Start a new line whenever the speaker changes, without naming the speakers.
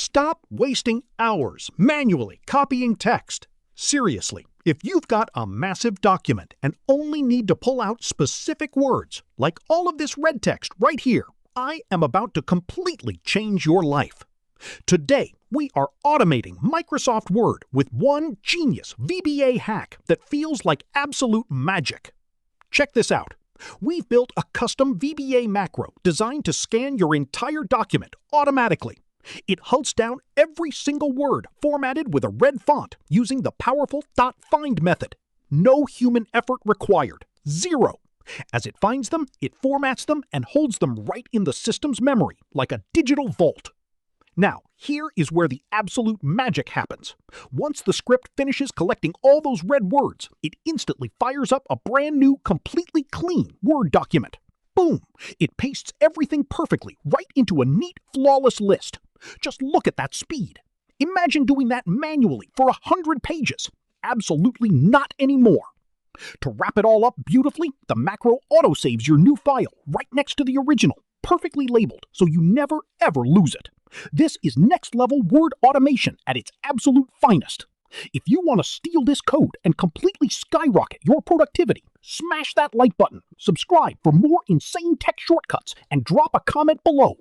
Stop wasting hours manually copying text. Seriously, if you've got a massive document and only need to pull out specific words, like all of this red text right here, I am about to completely change your life. Today, we are automating Microsoft Word with one genius VBA hack that feels like absolute magic. Check this out. We've built a custom VBA macro designed to scan your entire document automatically. It hunts down every single word formatted with a red font using the powerful .find method. No human effort required. Zero. As it finds them, it formats them and holds them right in the system's memory, like a digital vault. Now, here is where the absolute magic happens. Once the script finishes collecting all those red words, it instantly fires up a brand new, completely clean Word document. Boom! It pastes everything perfectly right into a neat, flawless list. Just look at that speed. Imagine doing that manually for 100 pages. Absolutely not anymore. To wrap it all up beautifully, the macro autosaves your new file right next to the original, perfectly labeled so you never ever lose it. This is next-level Word automation at its absolute finest. If you want to steal this code and completely skyrocket your productivity, smash that like button, subscribe for more insane tech shortcuts, and drop a comment below.